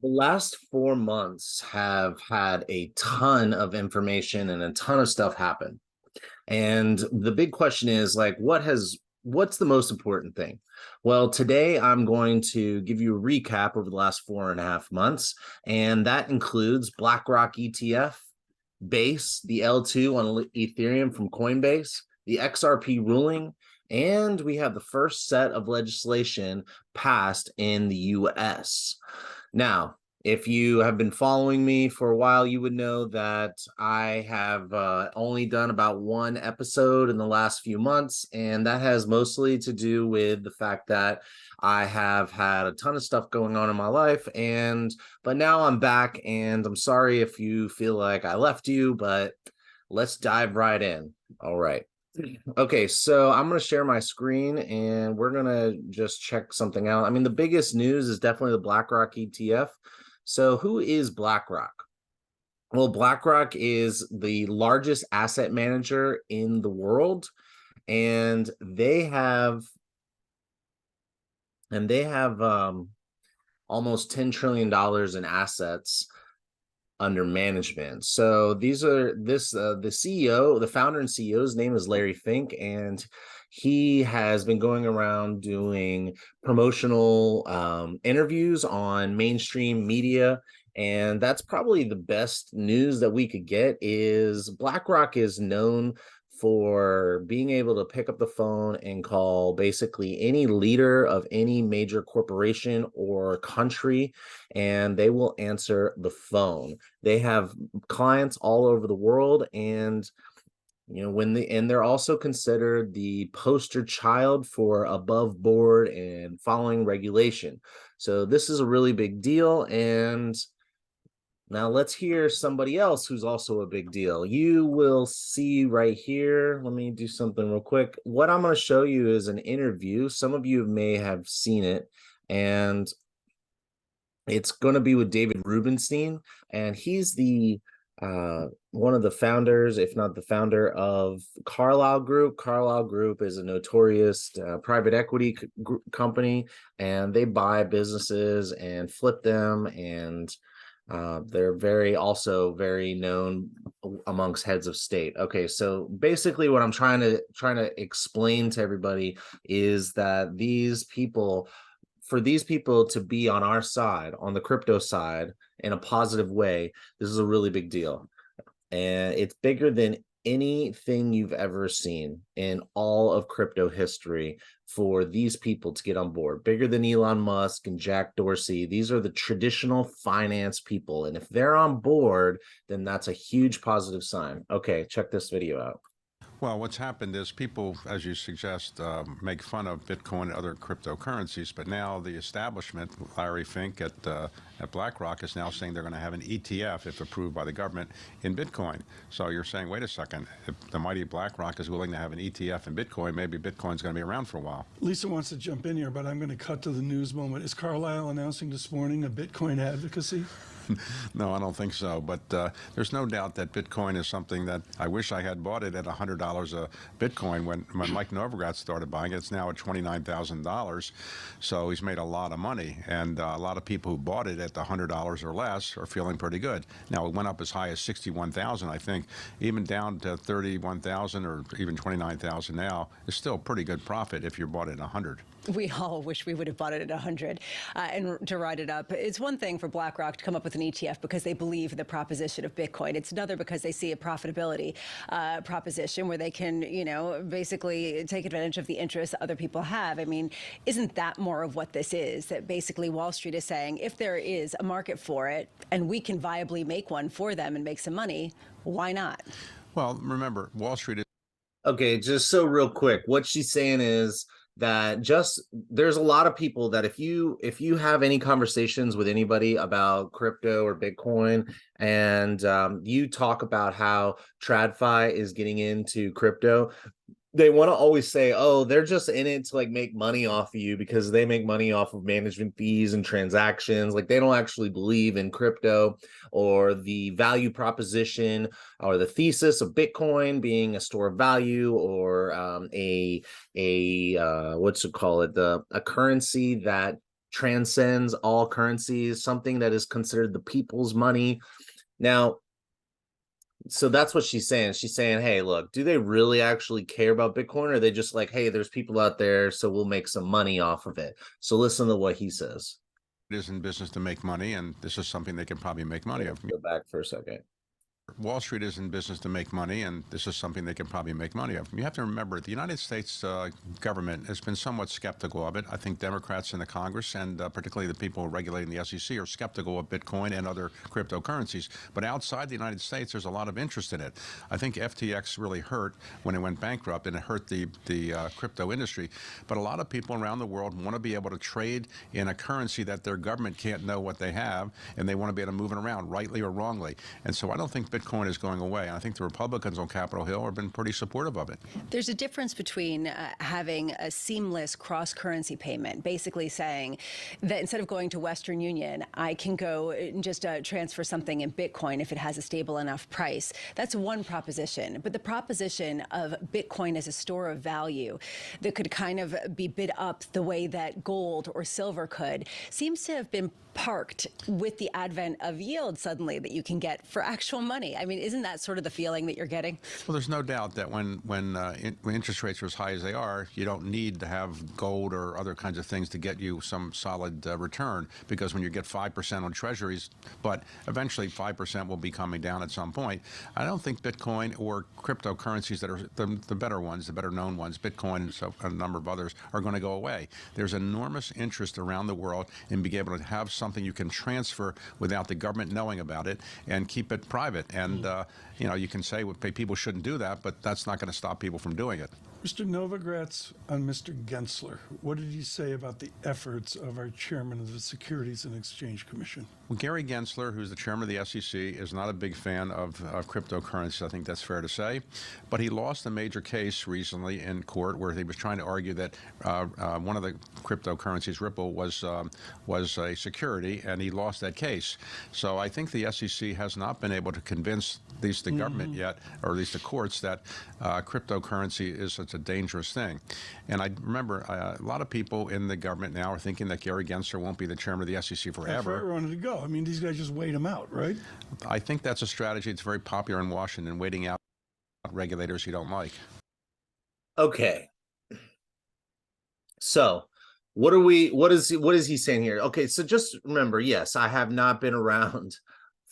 The last 4 months have had a ton of information and a ton of stuff happen. And the big question is like, what's the most important thing? Well, today I'm going to give you a recap over the last 4.5 months, and that includes BlackRock ETF, Base, the L2 on Ethereum from Coinbase, the XRP ruling, and we have the first set of legislation passed in the US. Now, if you have been following me for a while, you would know that I have only done about one episode in the last few months, and that has mostly to do with the fact that I have had a ton of stuff going on in my life, but now I'm back, and I'm sorry if you feel like I left you, but let's dive right in. All right. Okay, so I'm going to share my screen and we're going to just check something out. I mean, the biggest news is definitely the BlackRock ETF. So who is BlackRock? Well, BlackRock is the largest asset manager in the world, and they have almost $10 trillion in assets under management. So these are the CEO, the founder and CEO's name is Larry Fink, and he has been going around doing promotional interviews on mainstream media. And that's probably the best news that we could get is BlackRock is known for being able to pick up the phone and call basically any leader of any major corporation or country, and they will answer the phone. They have clients all over the world, and they're also considered the poster child for above board and following regulation. So this is a really big deal. And now let's hear somebody else who's also a big deal. You will see right here. Let me do something real quick. What I'm going to show you is an interview. Some of you may have seen it, and it's going to be with David Rubenstein, and he's the one of the founders, if not the founder, of Carlyle Group. Carlyle Group is a notorious private equity company, and they buy businesses and flip them, and they're also very known amongst heads of state. Okay, so basically what I'm trying to explain to everybody is that for these people to be on our side, on the crypto side, in a positive way, this is a really big deal. And it's bigger than anything you've ever seen in all of crypto history for these people to get on board. Bigger than Elon Musk and Jack Dorsey. These are the traditional finance people. And if they're on board, then that's a huge positive sign. Okay, check this video out. Well, what's happened is people, as you suggest, make fun of Bitcoin and other cryptocurrencies, but now the establishment, Larry Fink at BlackRock, is now saying they're going to have an ETF, if approved by the government, in Bitcoin. So you're saying, wait a second, if the mighty BlackRock is willing to have an ETF in Bitcoin, maybe Bitcoin's going to be around for a while. Lisa wants to jump in here, but I'm going to cut to the news moment. Is Carlyle announcing this morning a Bitcoin advocacy? No, I don't think so. But there's no doubt that Bitcoin is something that I wish I had bought it at $100 a Bitcoin when Mike Novogratz started buying it. It's now at $29,000. So he's made a lot of money. And a lot of people who bought it at the $100 or less are feeling pretty good. Now, it went up as high as 61,000, I think. Even down to 31,000 or even 29,000 now is still pretty good profit if you bought it at 100. We all wish we would have bought it at 100 and to ride it up. It's one thing for BlackRock to come up with an ETF because they believe in the proposition of Bitcoin. It's another because they see a profitability proposition where they can, basically take advantage of the interests other people have. I mean, isn't that more of what this is? That basically Wall Street is saying, if there is a market for it and we can viably make one for them and make some money, why not? Well, remember, Wall Street is... Okay, just so real quick, what she's saying is that there's a lot of people that if you have any conversations with anybody about crypto or Bitcoin, and you talk about how TradFi is getting into crypto, they want to always say, oh, they're just in it to like make money off of you because they make money off of management fees and transactions. Like they don't actually believe in crypto or the value proposition or the thesis of Bitcoin being a store of value or a currency that transcends all currencies, something that is considered the people's money. Now, so that's what she's saying. She's saying, hey, look, do they really actually care about Bitcoin? Or are they just like, hey, there's people out there, so we'll make some money off of it? So listen to what he says. It is in business to make money, and this is something they can probably make money of. Go back for a second. Wall Street is in business to make money, and this is something they can probably make money of. You have to remember, the United States government has been somewhat skeptical of it. I think Democrats in the Congress, and particularly the people regulating the SEC, are skeptical of Bitcoin and other cryptocurrencies. But outside the United States, there's a lot of interest in it. I think FTX really hurt when it went bankrupt, and it hurt the crypto industry. But a lot of people around the world want to be able to trade in a currency that their government can't know what they have, and they want to be able to move it around, rightly or wrongly. And so I don't think Bitcoin is going away. I think the Republicans on Capitol Hill have been pretty supportive of it. There's a difference between having a seamless cross-currency payment, basically saying that instead of going to Western Union, I can go and just transfer something in Bitcoin if it has a stable enough price. That's one proposition. But the proposition of Bitcoin as a store of value that could kind of be bid up the way that gold or silver could seems to have been parked with the advent of yield suddenly that you can get for actual money. I mean, isn't that sort of the feeling that you're getting? Well, there's no doubt that when interest rates are as high as they are, you don't need to have gold or other kinds of things to get you some solid return, because when you get 5% on treasuries, but eventually 5% will be coming down at some point. I don't think Bitcoin or cryptocurrencies that are the better ones, the better known ones, Bitcoin and so a number of others, are going to go away. There's enormous interest around the world in being able to have something you can transfer without the government knowing about it and keep it private. And, you know, you can say people shouldn't do that, but that's not going to stop people from doing it. Mr. Novogratz on Mr. Gensler. What did he say about the efforts of our chairman of the Securities and Exchange Commission? Well, Gary Gensler, who's the chairman of the SEC, is not a big fan of cryptocurrencies. I think that's fair to say. But he lost a major case recently in court where he was trying to argue that one of the cryptocurrencies, Ripple, was a security, and he lost that case. So I think the SEC has not been able to convince at least the government yet, or at least the courts, that cryptocurrency is such a dangerous thing. And I remember a lot of people in the government now are thinking that Gary Gensler won't be the chairman of the SEC forever. Forever wanted to go. I mean, these guys just wait him out, right? I think that's a strategy that's very popular in Washington, waiting out regulators you don't like. Okay. So what is he saying here? Okay, so just remember, yes, I have not been around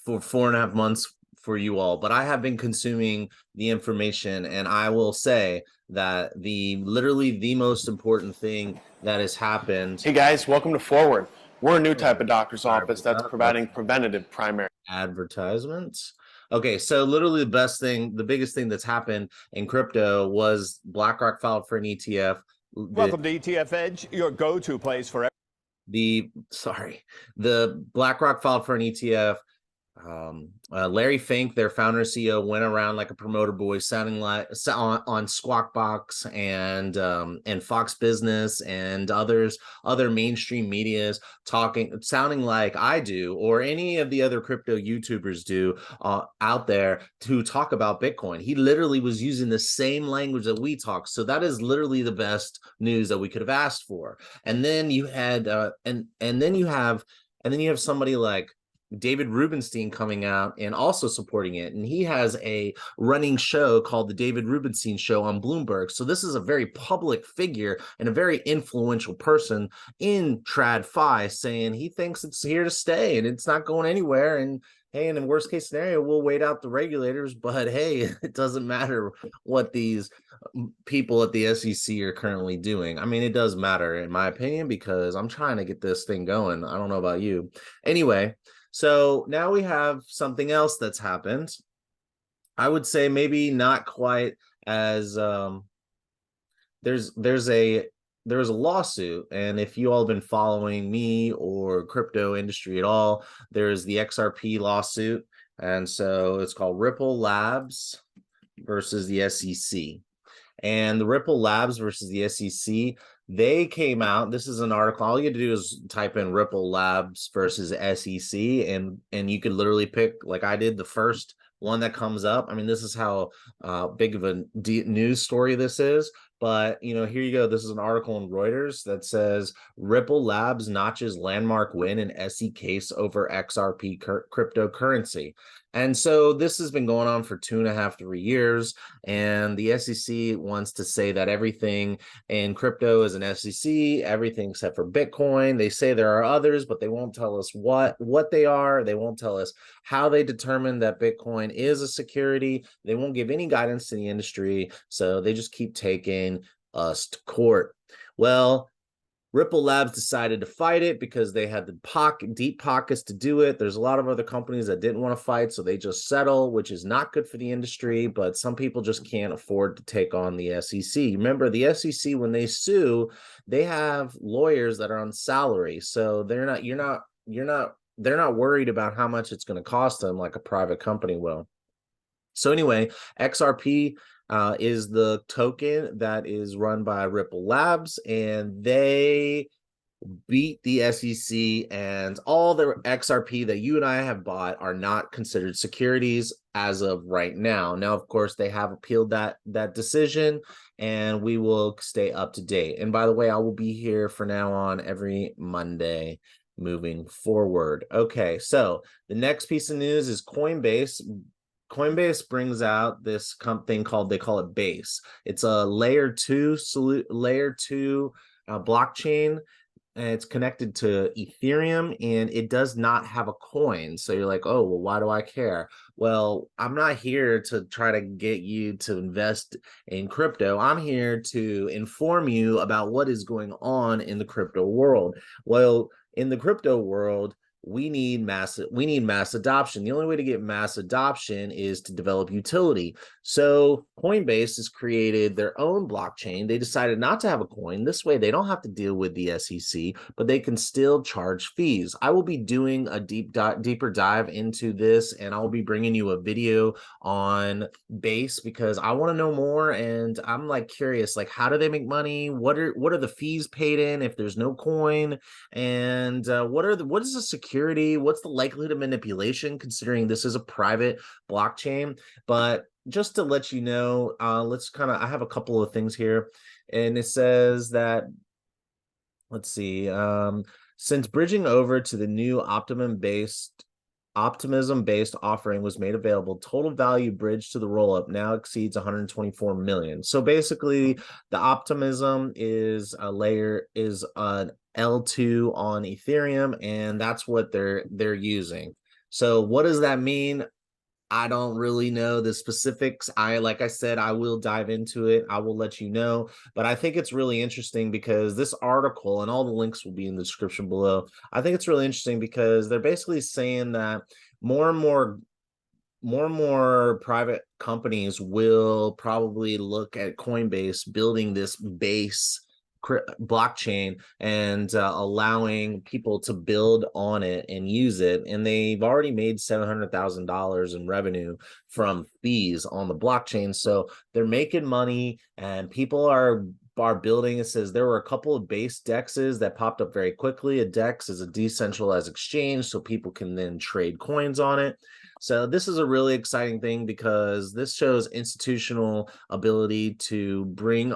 for 4.5 months for you all, but I have been consuming the information, and I will say that literally the most important thing that has happened. Hey guys, welcome to Forward. We're a new type of doctor's office that's providing preventative primary Advertisements. Okay, so literally the biggest thing that's happened in crypto was BlackRock filed for an ETF. Welcome to ETF Edge, your go-to place for the BlackRock filed for an ETF. Larry Fink, their founder and CEO, went around like a promoter boy, sounding like on Squawk Box and Fox Business and other mainstream medias, sounding like I do, or any of the other crypto YouTubers do out there, to talk about Bitcoin. He literally was using the same language that we talk. So that is literally the best news that we could have asked for. And then you had and then you have somebody like David Rubenstein coming out and also supporting it. And he has a running show called the David Rubenstein Show on Bloomberg. So this is a very public figure and a very influential person in TradFi, saying he thinks it's here to stay and it's not going anywhere. And hey, and in worst case scenario, we'll wait out the regulators, but hey, it doesn't matter what these people at the SEC are currently doing. I mean, it does matter in my opinion, because I'm trying to get this thing going. I don't know about you. Anyway, so now we have something else that's happened. I would say maybe not quite as there's a lawsuit, and if you all have been following me or crypto industry at all, there's the XRP lawsuit, and so it's called Ripple Labs versus the SEC. And the Ripple Labs versus the SEC, they came out. This is an article. All you have to do is type in Ripple Labs versus SEC, and you could literally pick, like I did, the first one that comes up. I mean, this is how big of a news story this is. But, here you go. This is an article in Reuters that says Ripple Labs notches landmark win in SEC case over XRP cryptocurrency. And so this has been going on for 2.5, 3 years. And the SEC wants to say that everything in crypto is an SEC, everything except for Bitcoin. They say there are others, but they won't tell us what they are. They won't tell us how they determine that Bitcoin is a security. They won't give any guidance to the industry. So they just keep taking us to court. Well, Ripple Labs decided to fight it because they had the deep pockets to do it. There's a lot of other companies that didn't want to fight, so they just settle, which is not good for the industry, but some people just can't afford to take on the SEC. Remember, the SEC, when they sue, they have lawyers that are on salary, so they're not worried about how much it's going to cost them like a private company will. So anyway, XRP is the token that is run by Ripple Labs, and they beat the SEC, and all the XRP that you and I have bought are not considered securities as of right now. Now, of course, they have appealed that decision, and we will stay up to date. And by the way, I will be here from now on every Monday moving forward. Okay, so the next piece of news is Coinbase. Coinbase brings out this thing called, they call it Base. It's a layer 2 blockchain, and it's connected to Ethereum, and it does not have a coin. So you're like, oh, well, why do I care? Well, I'm not here to try to get you to invest in crypto. I'm here to inform you about what is going on in the crypto world. Well, in the crypto world, we need mass adoption. The only way to get mass adoption is to develop utility. So Coinbase has created their own blockchain. They decided not to have a coin. This way they don't have to deal with the SEC, but they can still charge fees. I will be doing a deeper dive into this, and I'll be bringing you a video on Base because I want to know more, and I'm like curious, like, how do they make money? What are the fees paid in if there's no coin? And what is the security? What's the likelihood of manipulation, considering this is a private blockchain? But just to let you know, I have a couple of things here, and it says that, let's see, since bridging over to the new optimism-based offering was made available, total value bridged to the rollup now exceeds 124 million. So basically, the optimism is an L2 on Ethereum, and that's what they're using. So what does that mean? I don't really know the specifics. Like I said, I will dive into it. I will let you know. But I think it's really interesting because this article, and all the links will be in the description below. I think it's really interesting because they're basically saying that more and more private companies will probably look at Coinbase building this Base blockchain and allowing people to build on it and use it. And they've already made $700,000 in revenue from fees on the blockchain. So they're making money, and people are building. It says there were a couple of Base dexes that popped up very quickly. A dex is a decentralized exchange, so people can then trade coins on it. So this is a really exciting thing because this shows institutional ability to bring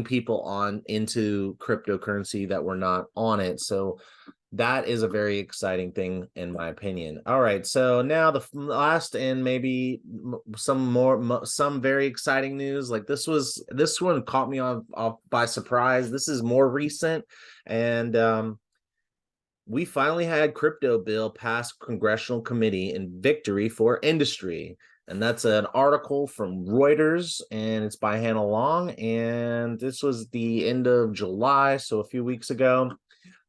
people on into cryptocurrency that were not on it. So that is a very exciting thing in my opinion. All right, so now the last and maybe some very exciting news. Like this one caught me off by surprise. This is more recent, and we finally had crypto bill pass congressional committee in victory for industry. And that's an article from Reuters, and it's by Hannah Long, and this was the end of July, so a few weeks ago.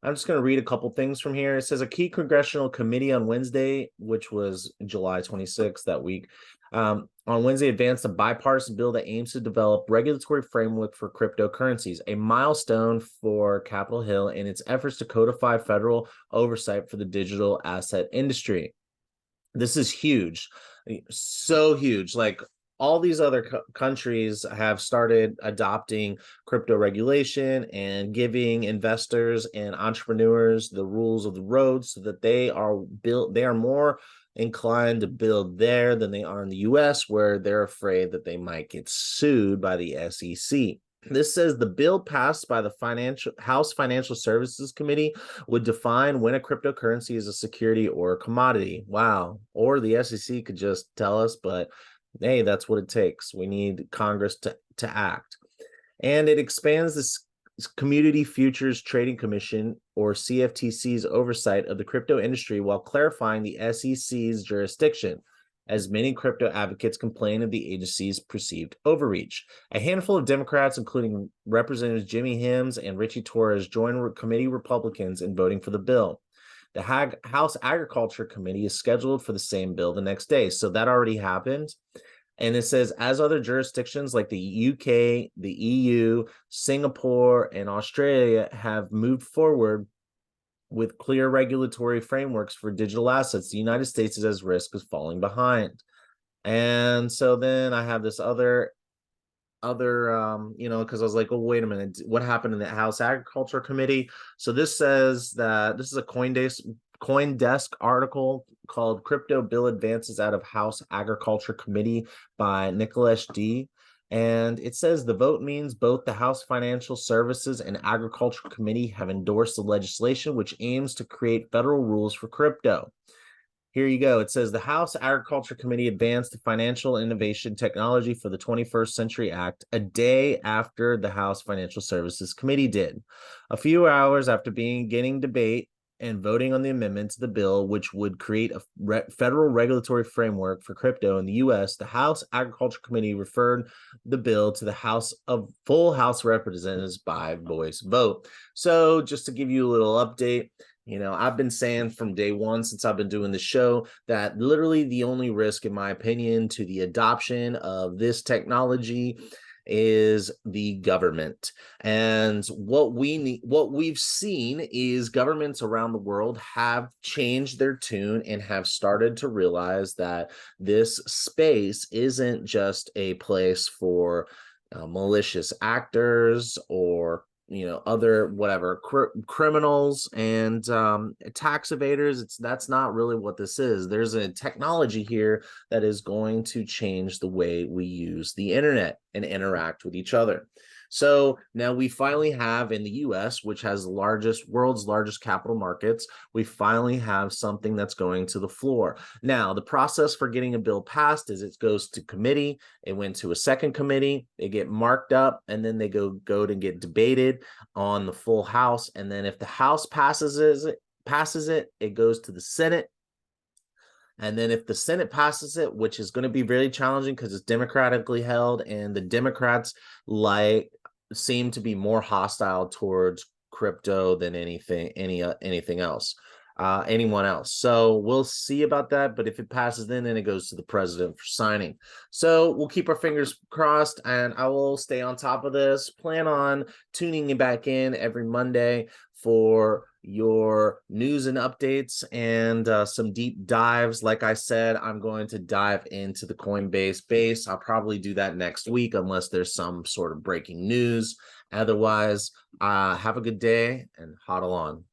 I'm just going to read a couple things from here. It says a key congressional committee on Wednesday, which was July 26th that week, on Wednesday advanced a bipartisan bill that aims to develop regulatory framework for cryptocurrencies, a milestone for Capitol Hill in its efforts to codify federal oversight for the digital asset industry. This is huge, so huge. Like all these other countries have started adopting crypto regulation and giving investors and entrepreneurs the rules of the road so that they are more inclined to build there than they are in the US, where they're afraid that they might get sued by the SEC. This says the bill passed by the House Financial Services Committee would define when a cryptocurrency is a security or a commodity. Wow. Or the SEC could just tell us, but hey, that's what it takes. We need Congress to act. And it expands this Community Futures Trading Commission, or CFTC's, oversight of the crypto industry while clarifying the SEC's jurisdiction, as many crypto advocates complain of the agency's perceived overreach. A handful of Democrats, including Representatives Jimmy Hims and Richie Torres, joined committee Republicans in voting for the bill. The House Agriculture Committee is scheduled for the same bill the next day. So that already happened. And it says, as other jurisdictions like the UK, the EU, Singapore, and Australia have moved forward with clear regulatory frameworks for digital assets, the United States is at risk of falling behind. And so then I have this other because I was like, oh, wait a minute, what happened in the House Agriculture Committee? So this says that this is a CoinDesk article called Crypto Bill Advances Out of House Agriculture Committee by Nicholas D. And it says the vote means both the House Financial Services and Agriculture Committee have endorsed the legislation, which aims to create federal rules for crypto. Here you go. It says the House Agriculture Committee advanced the Financial Innovation Technology for the 21st Century Act a day after the House Financial Services Committee did. A few hours after beginning debate and voting on the amendment to the bill, which would create a federal regulatory framework for crypto in the U.S., the House Agriculture Committee referred the bill to the full House Representatives by voice vote. So just to give you a little update, I've been saying from day one since I've been doing the show that literally the only risk, in my opinion, to the adoption of this technology is the government. And what we've seen is governments around the world have changed their tune and have started to realize that this space isn't just a place for malicious actors or other whatever criminals and tax evaders. That's not really what this is. There's a technology here that is going to change the way we use the internet and interact with each other. So now we finally have in the US, which has the world's largest capital markets, we finally have something that's going to the floor. Now, the process for getting a bill passed is it goes to committee, it went to a second committee, they get marked up, and then they go to get debated on the full House. And then if the House passes it, it goes to the Senate. And then if the Senate passes it, which is going to be very challenging because it's democratically held, and the Democrats seem to be more hostile towards crypto than anyone else. So we'll see about that. But if it passes, then it goes to the president for signing. So we'll keep our fingers crossed, and I will stay on top of this. Plan on tuning back in every Monday for your news and updates and some deep dives. Like I said, I'm going to dive into the Coinbase base. I'll probably do that next week unless there's some sort of breaking news. Otherwise, have a good day and hodl on.